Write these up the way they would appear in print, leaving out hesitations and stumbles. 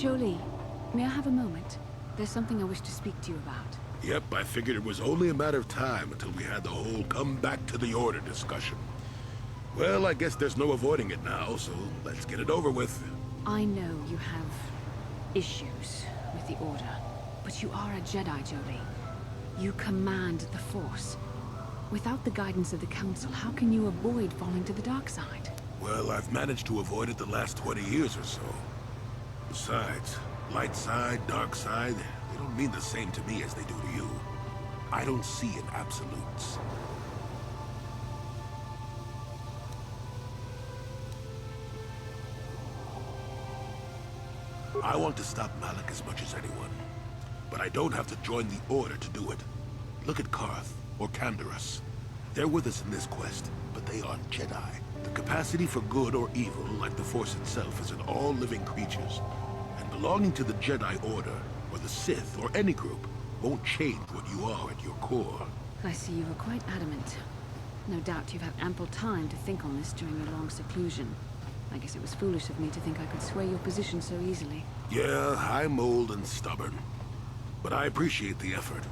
Jolie, may I have a moment? There's something I wish to speak to you about. Yep, I figured it was only a matter of time until we had the whole come back to the order discussion. Well, I guess there's no avoiding it now, so let's get it over with. I know you have issues with the Order, but you are a Jedi, Jolie. You command the Force. Without the guidance of the Council, how can you avoid falling to the dark side? Well, I've managed to avoid it the last 20 years or so. Besides, light side, dark side, they don't mean the same to me as they do to you. I don't see in absolutes. I want to stop Malak as much as anyone. But I don't have to join the Order to do it. Look at Karth, or Canderous. They're with us in this quest, but they aren't Jedi. The capacity for good or evil, like the Force itself, is in all living creatures. And belonging to the Jedi Order, or the Sith, or any group, won't change what you are at your core. I see you were quite adamant. No doubt you've had ample time to think on this during your long seclusion. I guess it was foolish of me to think I could sway your position so easily. Yeah, I'm old and stubborn. But I appreciate the effort.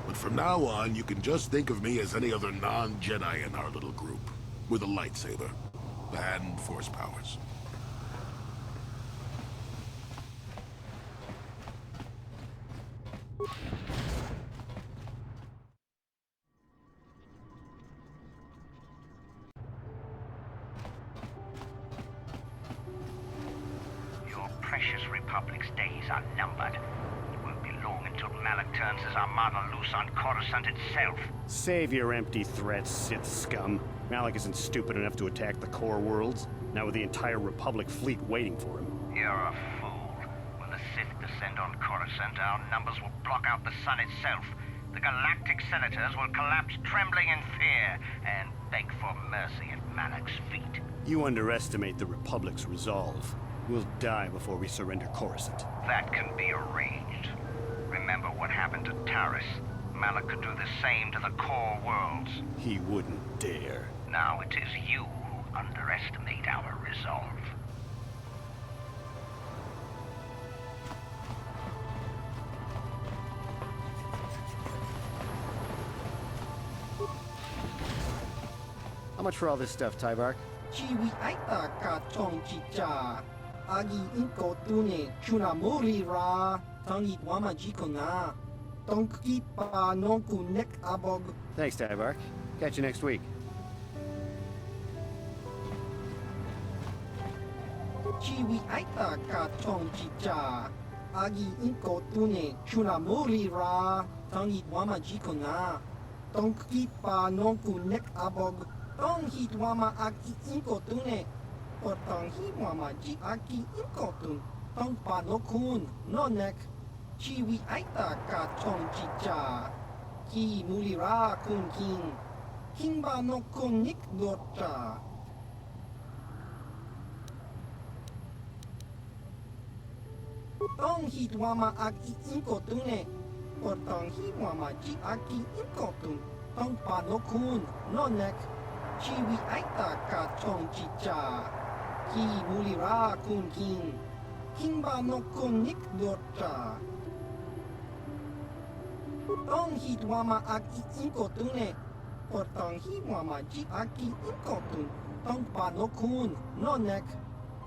But from now on, you can just think of me as any other non-Jedi in our little group. With a lightsaber. And Force powers. Your precious Republic's days are numbered. It won't be long until Malak turns his armada loose on Coruscant itself. Save your empty threats, Sith scum. Malak isn't stupid enough to attack the core worlds, now with the entire Republic fleet waiting for him. You're a fool. When the Sith descend on Coruscant, our numbers will block out the sun itself. The galactic senators will collapse trembling in fear and beg for mercy at Malak's feet. You underestimate the Republic's resolve. We'll die before we surrender Coruscant. That can be arranged. Remember what happened to Taris. Malak could do the same to the core worlds. He wouldn't dare. Now it is you who underestimate our resolve. How much for all this stuff, Tybark? Chiwi aita ka chong chicha. Agi inko tune chuna mori ra. Tangi wama jiko na. Tonki pa nonku nek abog. Thanks, Tybark. Catch you next week. Chiwi aita ka chong chicha. Agi inko tune chuna mori ra. Tangi wama jiko na. Tonki pa nonku nek abog. Tong hit wama aki inko tune. Potong hi wama ji aki inko tun. Tong pa no kun no nek. Chiwi aita ka chong chicha. Ki mulira kun king. Hingba no kun nik dota. Tong hit wama aki inko tune. Potong hi wama ji aki inko tun. Tong pa no kun no nek. Chiwi aita ka chong chicha. Ki mulira kun king. Hingba no kun nik dota. Tong hit wama aki inko tune. Potong hi wama ji aki inko tun. Tong pa no kun no nek.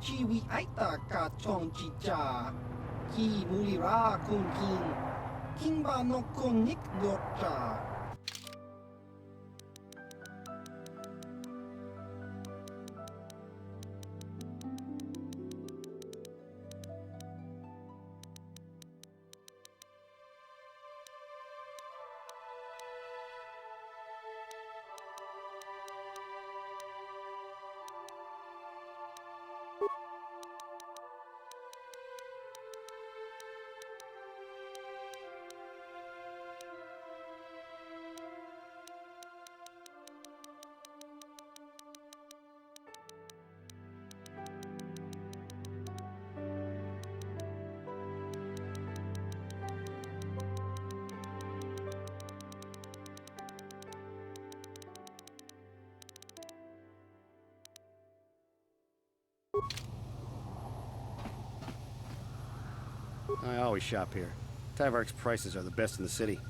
Chiwi aita ka chong chicha. Ki mulira kun king. Hingba no kun nik dota. I always shop here. Tyvark's prices are the best in the city.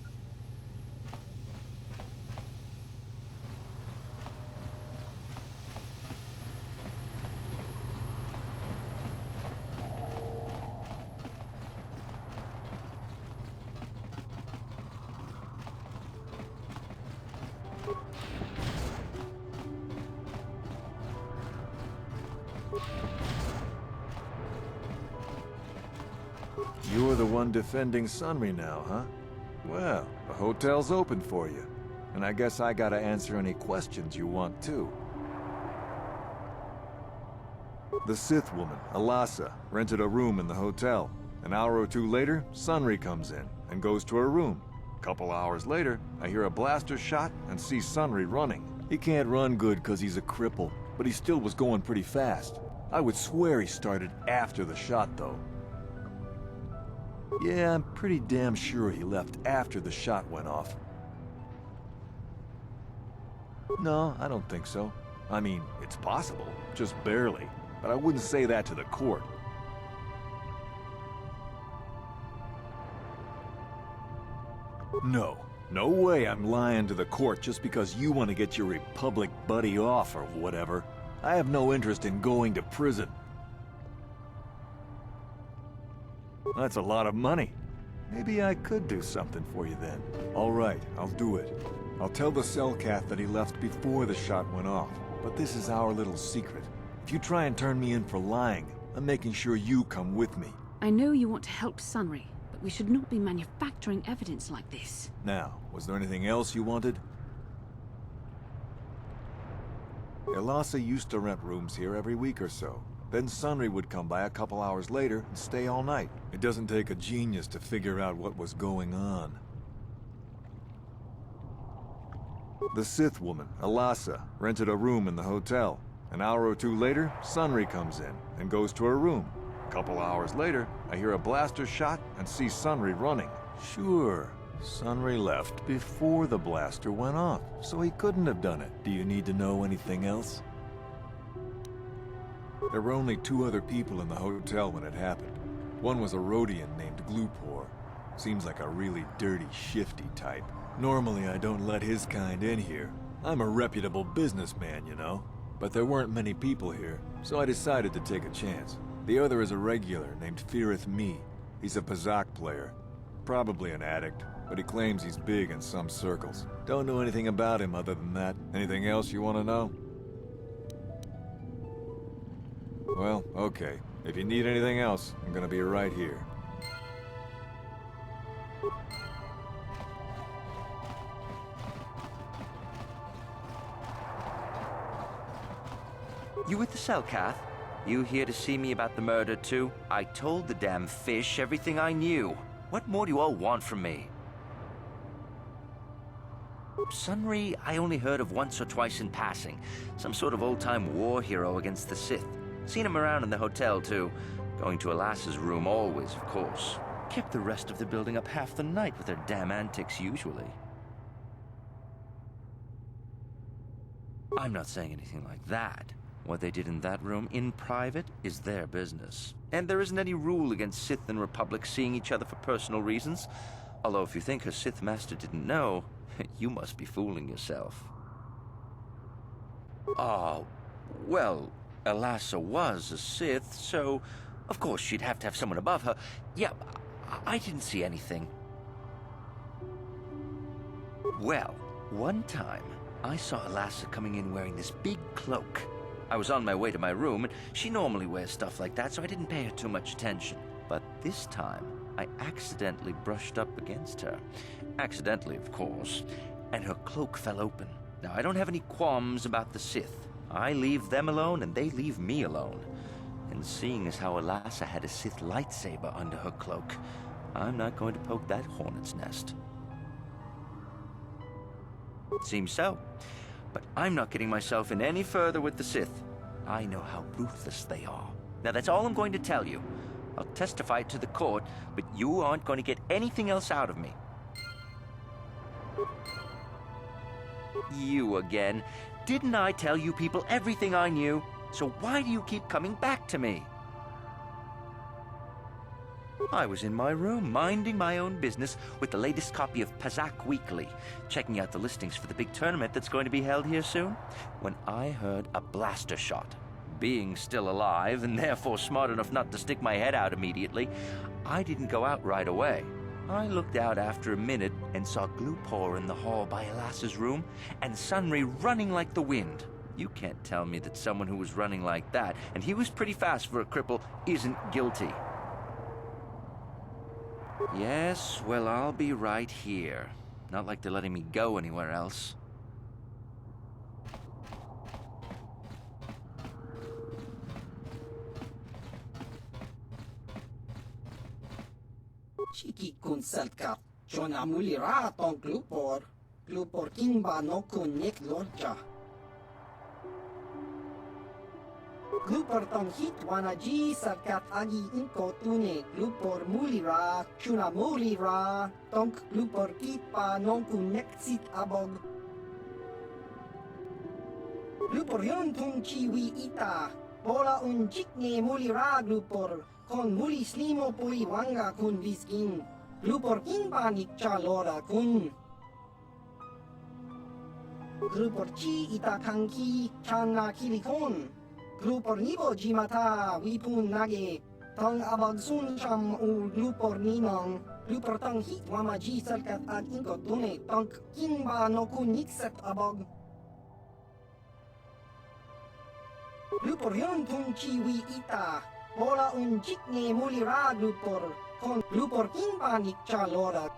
You're the one defending Sunry now, huh? Well, the hotel's open for you. And I guess I gotta answer any questions you want, too. The Sith woman, Alasa, rented a room in the hotel. An hour or two later, Sunry comes in and goes to her room. A couple hours later, I hear a blaster shot and see Sunry running. He can't run good because he's a cripple, but he still was going pretty fast. I would swear he started after the shot, though. Yeah, I'm pretty damn sure he left after the shot went off. No, I don't think so. I mean, it's possible, just barely. But I wouldn't say that to the court. No. No way I'm lying to the court just because you want to get your Republic buddy off or whatever. I have no interest in going to prison. That's a lot of money. Maybe I could do something for you then. All right, I'll do it. I'll tell the Cellcath that he left before the shot went off. But this is our little secret. If you try and turn me in for lying, I'm making sure you come with me. I know you want to help Sunry, but we should not be manufacturing evidence like this. Now, was there anything else you wanted? Alasa used to rent rooms here every week or so. Then Sunry would come by a couple hours later and stay all night. It doesn't take a genius to figure out what was going on. The Sith woman, Alasa, rented a room in the hotel. An hour or two later, Sunry comes in and goes to her room. A couple hours later, I hear a blaster shot and see Sunry running. Sure, Sunry left before the blaster went off, so he couldn't have done it. Do you need to know anything else? There were only two other people in the hotel when it happened. One was a Rhodian named Glupor. Seems like a really dirty, shifty type. Normally I don't let his kind in here. I'm a reputable businessman, you know. But there weren't many people here, so I decided to take a chance. The other is a regular named Firith Me. He's a Pazak player. Probably an addict, but he claims he's big in some circles. Don't know anything about him other than that. Anything else you want to know? Well, okay. If you need anything else, I'm gonna be right here. You with the Cellcath? You here to see me about the murder, too? I told the damn fish everything I knew. What more do you all want from me? Sunry, I only heard of once or twice in passing. Some sort of old-time war hero against the Sith. Seen him around in the hotel, too. Going to Alasa's room always, of course. Kept the rest of the building up half the night with their damn antics, usually. I'm not saying anything like that. What they did in that room, in private, is their business. And there isn't any rule against Sith and Republic seeing each other for personal reasons. Although if you think her Sith master didn't know, you must be fooling yourself. Well, Alasa was a Sith, so of course she'd have to have someone above her. Yeah, I didn't see anything. Well, one time, I saw Alasa coming in wearing this big cloak. I was on my way to my room, and she normally wears stuff like that, so I didn't pay her too much attention. But this time, I accidentally brushed up against her. Accidentally, of course. And her cloak fell open. Now, I don't have any qualms about the Sith. I leave them alone, and they leave me alone. And seeing as how Alasa had a Sith lightsaber under her cloak, I'm not going to poke that hornet's nest. Seems so. But I'm not getting myself in any further with the Sith. I know how ruthless they are. Now, that's all I'm going to tell you. I'll testify it to the court, but you aren't going to get anything else out of me. You again. Didn't I tell you people everything I knew? So why do you keep coming back to me? I was in my room, minding my own business with the latest copy of Pazak Weekly, checking out the listings for the big tournament that's going to be held here soon, when I heard a blaster shot. Being still alive, and therefore smart enough not to stick my head out immediately, I didn't go out right away. I looked out after a minute and saw Glupor in the hall by Elas's room, and Sunry running like the wind. You can't tell me that someone who was running like that, and he was pretty fast for a cripple, isn't guilty. Yes, well, I'll be right here. Not like they're letting me go anywhere else. Chiki kun selkat, Jona mulira tong glupor. Glupor kimba no kun nek lorja. Glupor tong hit wanaji selkat agi inko tune. Glupor mulira, chuna mulira. Tong glupor kipa non kun nek sit abog. Glupor yon tung chiwi ita. Bola un jikne mulira glupor. Kon muli slimo pui wanga kun viskin. Glupor kimba nikcha lora kun. Glupor chi ita kanki chana kilikon. Glupor nibo jimata wipun nage. Tong abag sun cham u glupor ninong. Glupor tong hit wamaji salkat ag inko tune. Tong kimba no kun nikset abog. Glupor yon tung chiwi ita. Bola un jikne mulira glupor. Kon glupor kimba nikcha lora.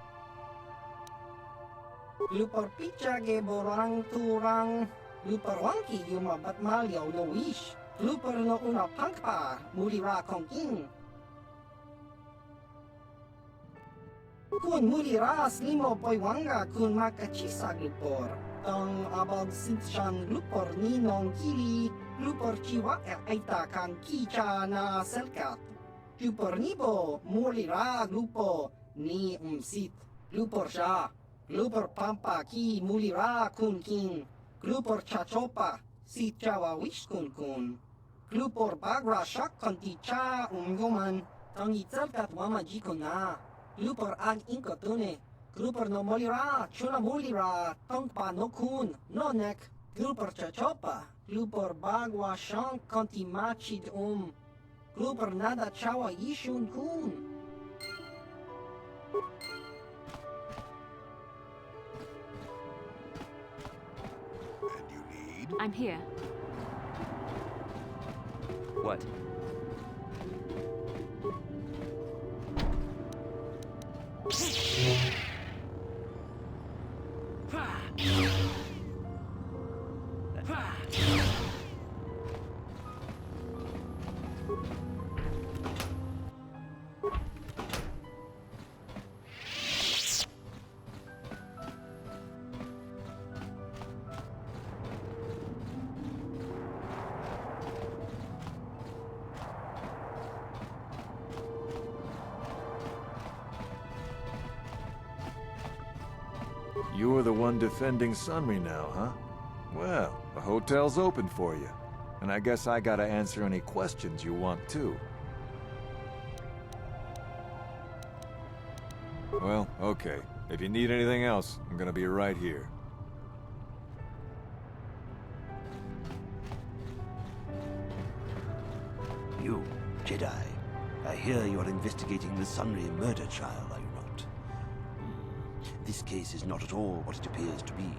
Glupor picha ge borang turang. Glupor wangki yuma batmalyaw no wish. Glupor no una pangpa mulira kong king. Kun mulira slimo poi wanga kun makachisa glupor. Tong abag sinshan glupor ninong kili. Glupor chiwa aita kan kicha na selkat. Glupor nibo mulira glupo ni umsit. Glupor siya. Glupor pampa ki mulira kun king. Glupor chachopa si chawa wish kun kun. Glupor bagra shak konti cha umgoman. Tangi selkat wamaji kun na. Glupor ag inkotune. Glupor no mulira chuna mulira. Tongpa no kun no nek. Glupor chachopa. Glupor bagwa shank konti machid Glupor nada chawa yishun kun. And you need? I'm here. What? You're the one defending Sunry now, huh? Well, the hotel's open for you. And I guess I gotta answer any questions you want too. Well, okay. If you need anything else, I'm gonna be right here. You, Jedi. I hear you are investigating the Sunry murder trial, are you not? This case is not at all what it appears to be.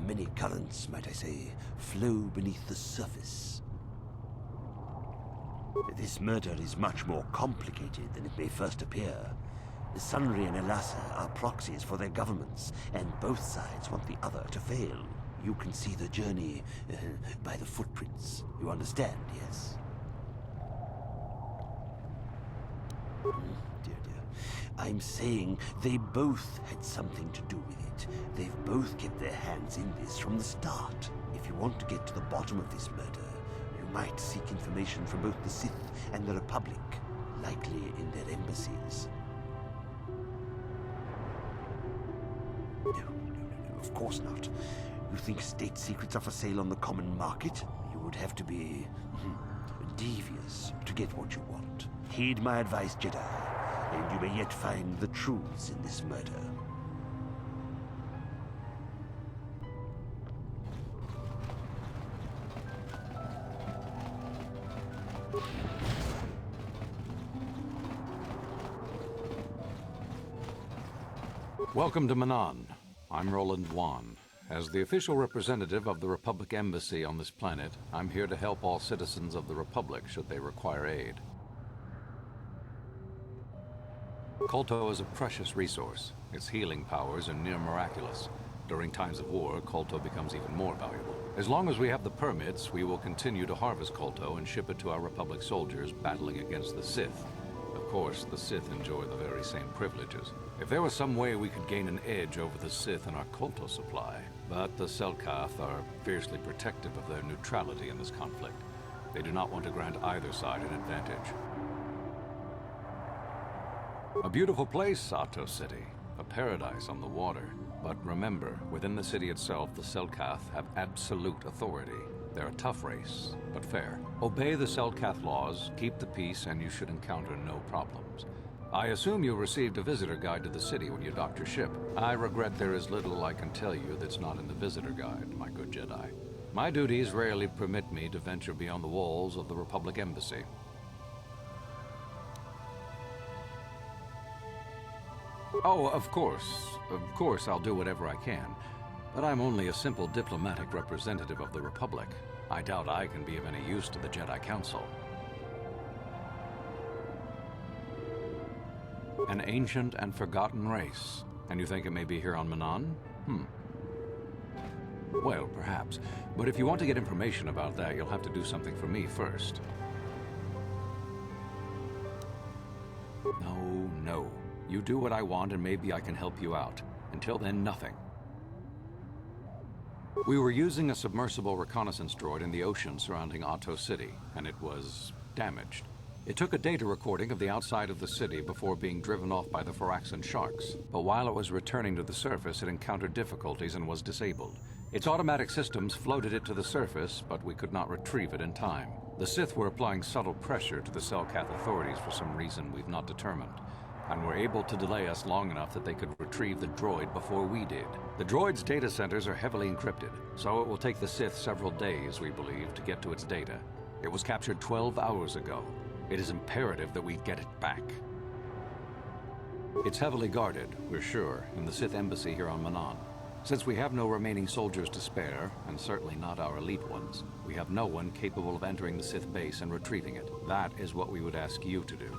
Many currents, might I say, flow beneath the surface. This murder is much more complicated than it may first appear. Sunry and Elasa are proxies for their governments, and both sides want the other to fail. You can see the journey by the footprints. You understand, yes? Dear. I'm saying they both had something to do with it. They've both kept their hands in this from the start. If you want to get to the bottom of this murder, you might seek information from both the Sith and the Republic, likely in their embassies. No, of course not. You think state secrets are for sale on the common market? You would have to be devious to get what you want. Heed my advice, Jedi. and you may yet find the truths in this murder. Welcome to Manaan. I'm Roland Wan. As the official representative of the Republic Embassy on this planet, I'm here to help all citizens of the Republic should they require aid. Kolto is a precious resource. Its healing powers are near miraculous. During times of war, Kolto becomes even more valuable. As long as we have the permits, we will continue to harvest Kolto and ship it to our Republic soldiers battling against the Sith. Of course, the Sith enjoy the very same privileges. If there was some way we could gain an edge over the Sith in our Kolto supply, but the Selkath are fiercely protective of their neutrality in this conflict. They do not want to grant either side an advantage. A beautiful place, Ahto City. A paradise on the water. But remember, within the city itself, the Selkath have absolute authority. They're a tough race, but fair. Obey the Selkath laws, keep the peace, and you should encounter no problems. I assume you received a visitor guide to the city when you docked your ship. I regret there is little I can tell you that's not in the visitor guide, my good Jedi. My duties rarely permit me to venture beyond the walls of the Republic Embassy. Oh, of course I'll do whatever I can. But I'm only a simple diplomatic representative of the Republic. I doubt I can be of any use to the Jedi Council. An ancient and forgotten race. And you think it may be here on Manaan? Well, perhaps. But if you want to get information about that, you'll have to do something for me first. No. You do what I want and maybe I can help you out. Until then, nothing. We were using a submersible reconnaissance droid in the ocean surrounding Ahto City, and it was damaged. It took a data recording of the outside of the city before being driven off by the Faraxan sharks, but while it was returning to the surface, it encountered difficulties and was disabled. Its automatic systems floated it to the surface, but we could not retrieve it in time. The Sith were applying subtle pressure to the Selkath authorities for some reason we've not determined, and were able to delay us long enough that they could retrieve the droid before we did. The droid's data centers are heavily encrypted, so it will take the Sith several days, we believe, to get to its data. It was captured 12 hours ago. It is imperative that we get it back. It's heavily guarded, we're sure, in the Sith embassy here on Manaan. Since we have no remaining soldiers to spare, and certainly not our elite ones, we have no one capable of entering the Sith base and retrieving it. That is what we would ask you to do.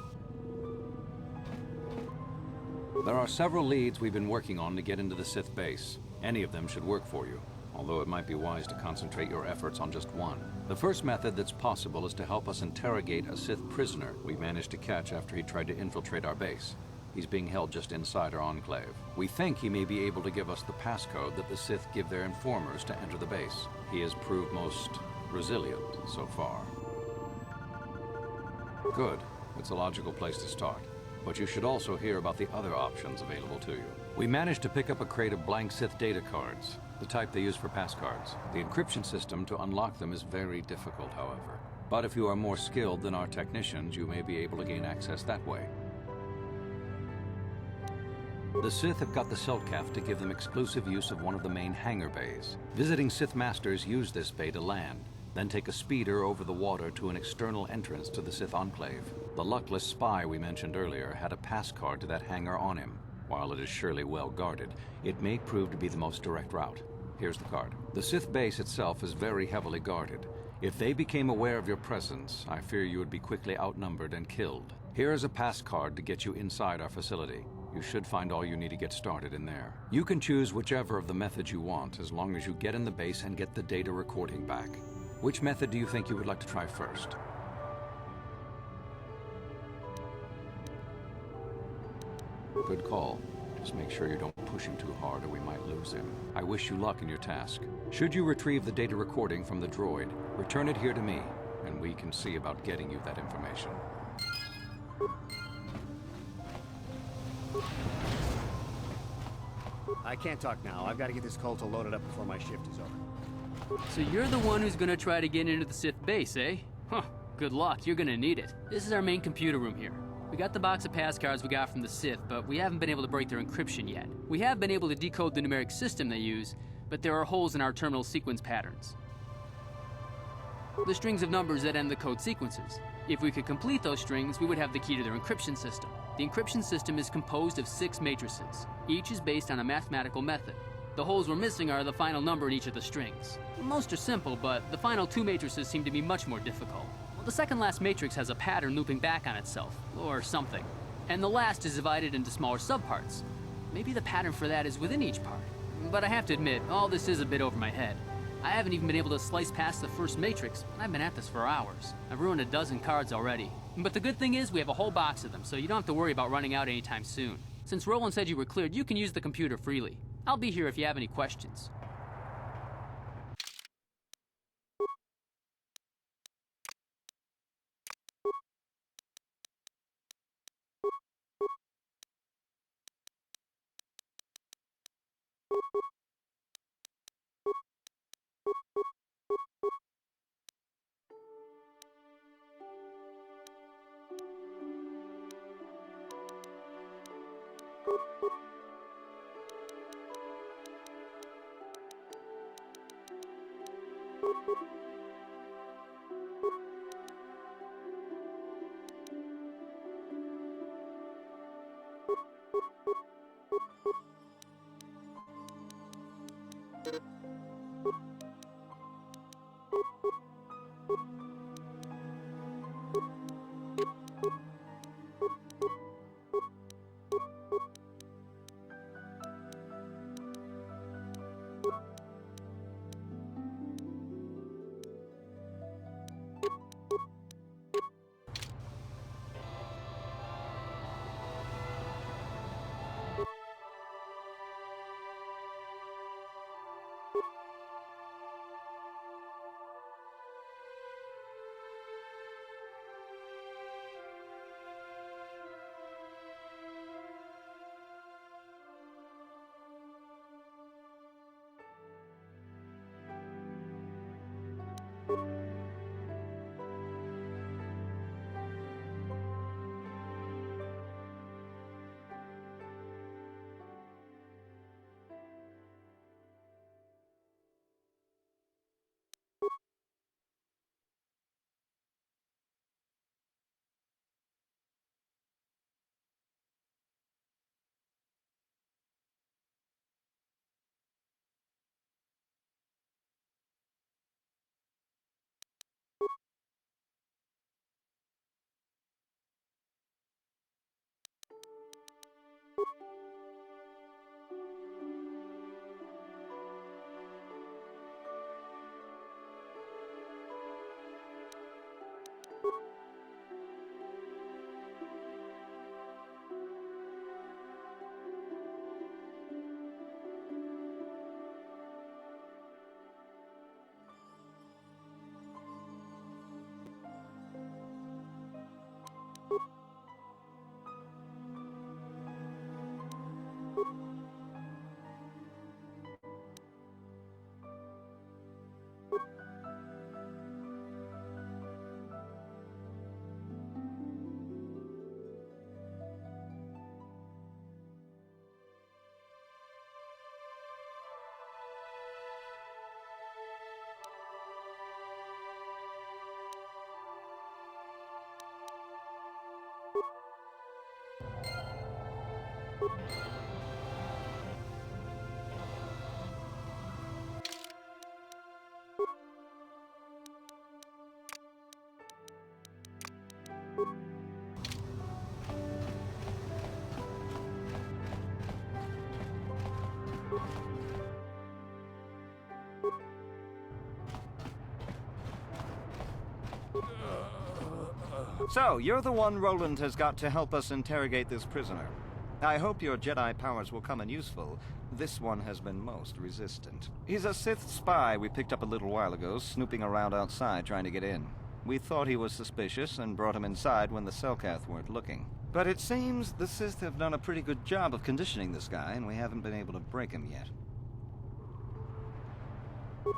There are several leads we've been working on to get into the Sith base. Any of them should work for you, although it might be wise to concentrate your efforts on just one. The first method that's possible is to help us interrogate a Sith prisoner we managed to catch after he tried to infiltrate our base. He's being held just inside our enclave. We think he may be able to give us the passcode that the Sith give their informers to enter the base. He has proved most resilient so far. Good. It's a logical place to start. But you should also hear about the other options available to you. We managed to pick up a crate of blank Sith data cards, the type they use for passcards. The encryption system to unlock them is very difficult, however. But if you are more skilled than our technicians, you may be able to gain access that way. The Sith have got the Selkath to give them exclusive use of one of the main hangar bays. Visiting Sith Masters use this bay to land, then take a speeder over the water to an external entrance to the Sith Enclave. The luckless spy we mentioned earlier had a pass card to that hangar on him. While it is surely well guarded, it may prove to be the most direct route. Here's the card. The Sith base itself is very heavily guarded. If they became aware of your presence, I fear you would be quickly outnumbered and killed. Here is a pass card to get you inside our facility. You should find all you need to get started in there. You can choose whichever of the methods you want, as long as you get in the base and get the data recording back. Which method do you think you would like to try first? Good call. Just make sure you don't push him too hard or we might lose him. I wish you luck in your task. Should you retrieve the data recording from the droid, return it here to me, and we can see about getting you that information. I can't talk now. I've got to get this Kolto loaded up before my shift is over. So you're the one who's gonna try to get into the Sith base, eh? Huh. Good luck. You're gonna need it. This is our main computer room here. We got the box of pass cards we got from the Sith, but we haven't been able to break their encryption yet. We have been able to decode the numeric system they use, but there are holes in our terminal sequence patterns. The strings of numbers that end the code sequences. If we could complete those strings, we would have the key to their encryption system. The encryption system is composed of 6 matrices. Each is based on a mathematical method. The holes we're missing are the final number in each of the strings. Most are simple, but the final 2 matrices seem to be much more difficult. The second last matrix has a pattern looping back on itself, or something. And the last is divided into smaller subparts. Maybe the pattern for that is within each part. But I have to admit, all this is a bit over my head. I haven't even been able to slice past the first matrix, and I've been at this for hours. I've ruined a dozen cards already. But the good thing is we have a whole box of them, so you don't have to worry about running out anytime soon. Since Roland said you were cleared, you can use the computer freely. I'll be here if you have any questions. So, you're the one Roland has got to help us interrogate this prisoner. I hope your Jedi powers will come in useful. This one has been most resistant. He's a Sith spy we picked up a little while ago, snooping around outside trying to get in. We thought he was suspicious and brought him inside when the Selkath weren't looking. But it seems the Sith have done a pretty good job of conditioning this guy, and we haven't been able to break him yet.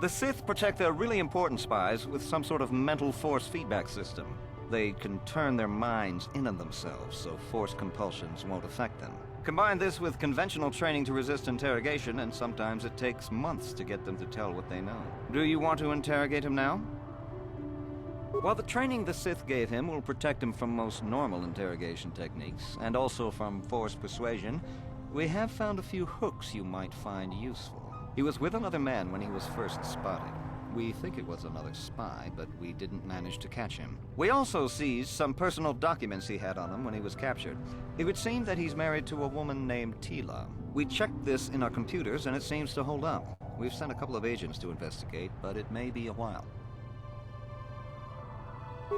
The Sith protect their really important spies with some sort of mental force feedback system. They can turn their minds in on themselves, so force compulsions won't affect them. Combine this with conventional training to resist interrogation, and sometimes it takes months to get them to tell what they know. Do you want to interrogate him now? Well, the training the Sith gave him will protect him from most normal interrogation techniques, and also from forced persuasion. We have found a few hooks you might find useful. He was with another man when he was first spotted. We think it was another spy, but we didn't manage to catch him. We also seized some personal documents he had on him when he was captured. It would seem that he's married to a woman named Tila. We checked this in our computers, and it seems to hold up. We've sent a couple of agents to investigate, but it may be a while.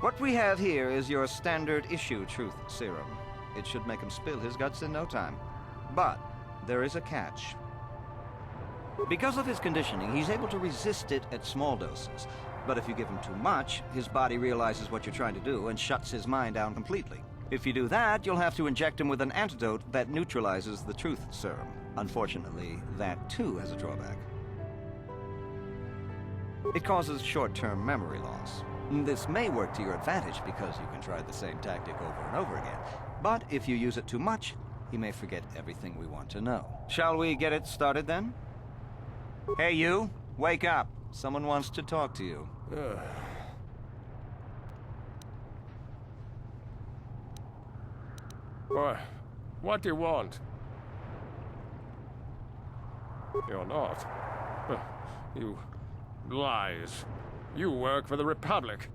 What we have here is your standard issue truth serum. It should make him spill his guts in no time. But there is a catch. Because of his conditioning, he's able to resist it at small doses. But if you give him too much, his body realizes what you're trying to do and shuts his mind down completely. If you do that, you'll have to inject him with an antidote that neutralizes the truth serum. Unfortunately, that too has a drawback. It causes short-term memory loss. This may work to your advantage because you can try the same tactic over and over again. But if you use it too much, he may forget everything we want to know. Shall we get it started then? Hey, you! Wake up! Someone wants to talk to you. What do you want? You're not. You lies. You work for the Republic.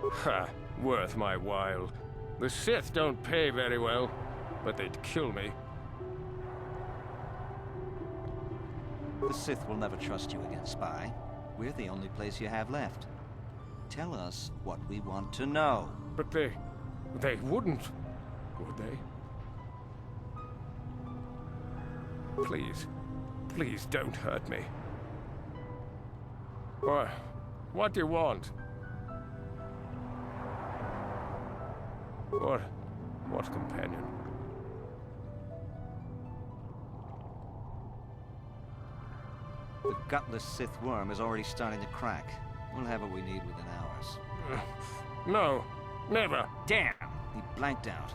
Ha! Worth my while. The Sith don't pay very well, but they'd kill me. The Sith will never trust you again, spy. We're the only place you have left. Tell us what we want to know. But they wouldn't, would they? Please don't hurt me. What do you want? What companion? The gutless Sith worm is already starting to crack. We'll have what we need within hours. No, never. Damn! He blanked out.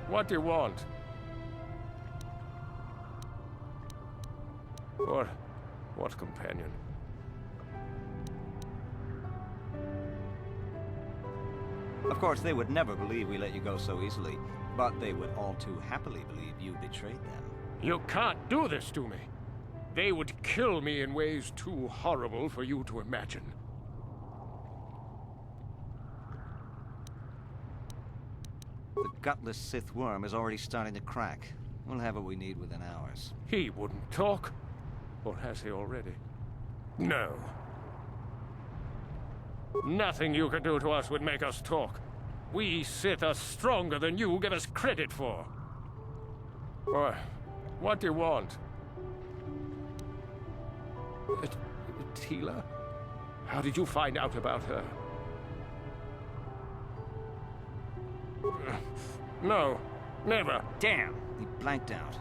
What do you want? What companion? Of course, they would never believe we let you go so easily, but they would all too happily believe you betrayed them. You can't do this to me. They would kill me in ways too horrible for you to imagine. The gutless Sith worm is already starting to crack. We'll have what we need within hours. He wouldn't talk. Or has he already? No. Nothing you can do to us would make us talk. We Sith are stronger than you give us credit for. What do you want? Tila? How did you find out about her? No, never. Damn! He blanked out.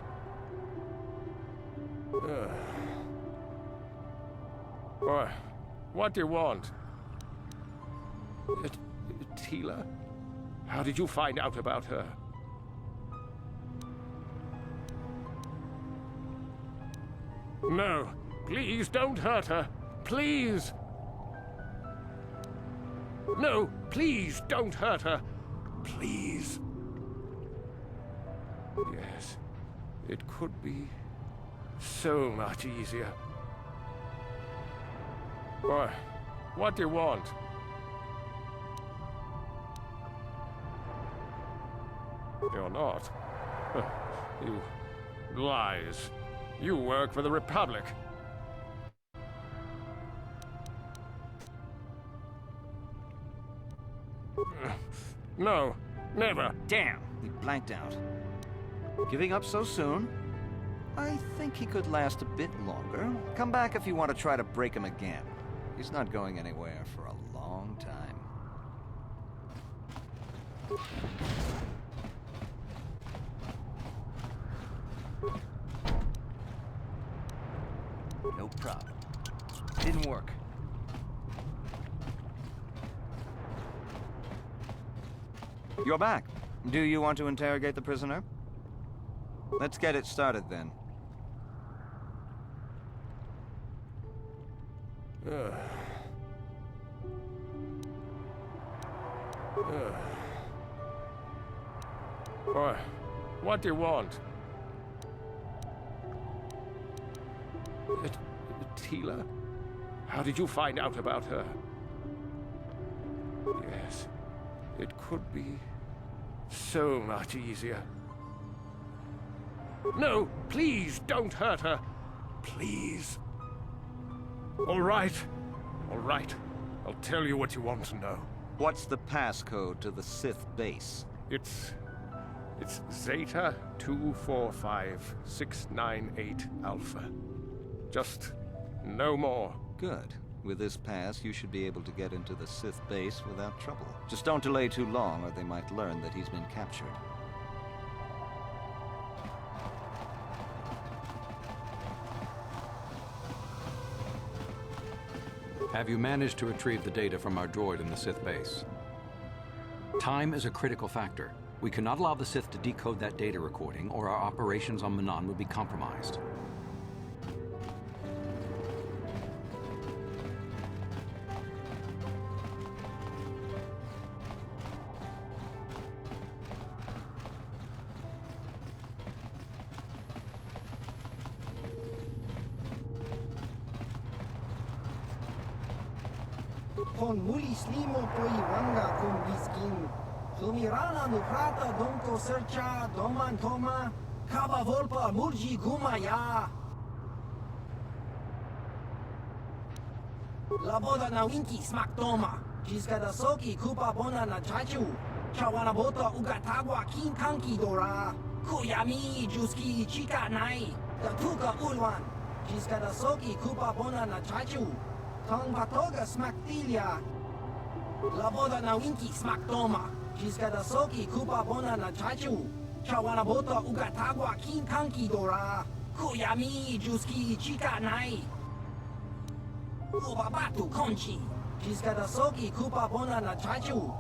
What do you want? Tila? How did you find out about her? No, please don't hurt her. Please! No, please don't hurt her. Please. Yes, it could be so much easier. What do you want? You're not. You lies. You work for the Republic. No, never. Damn! He blanked out. Giving up so soon? I think he could last a bit longer. Come back if you want to try to break him again. He's not going anywhere for a long time. No problem. Didn't work. You're back. Do you want to interrogate the prisoner? Let's get it started then. What do you want? Tila? How did you find out about her? Yes, it could be so much easier. No, please don't hurt her. Please. All right. All right. I'll tell you what you want to know. What's the passcode to the Sith base? It's Zeta 245698 Alpha. Just no more. Good. With this pass, you should be able to get into the Sith base without trouble. Just don't delay too long, or they might learn that he's been captured. Have you managed to retrieve the data from our droid in the Sith base? Time is a critical factor. We cannot allow the Sith to decode that data recording, or our operations on Manaan would be compromised. Con mulis limo poi wanga con biskin. Sumirana no prata donko sercha doman toma. Kaba volpa murji gumaya. La boda na winki smak toma. Jiska da soki kupa bona na chachu. Chawana bota ugatagwa kin kanki dora. Kuyami juski chika nai. Da tuka ulwan. Jiska da soki kupa bona na chachu. Tong patoga smaktilia. La boda na winki smak toma. Jiska da soki kupa bona na chachu. Chawana bota ugatagwa kin kanki dora. Kuyami juski chika nai. Ubabatu konchi. Jiska da soki kupa bona na chachu.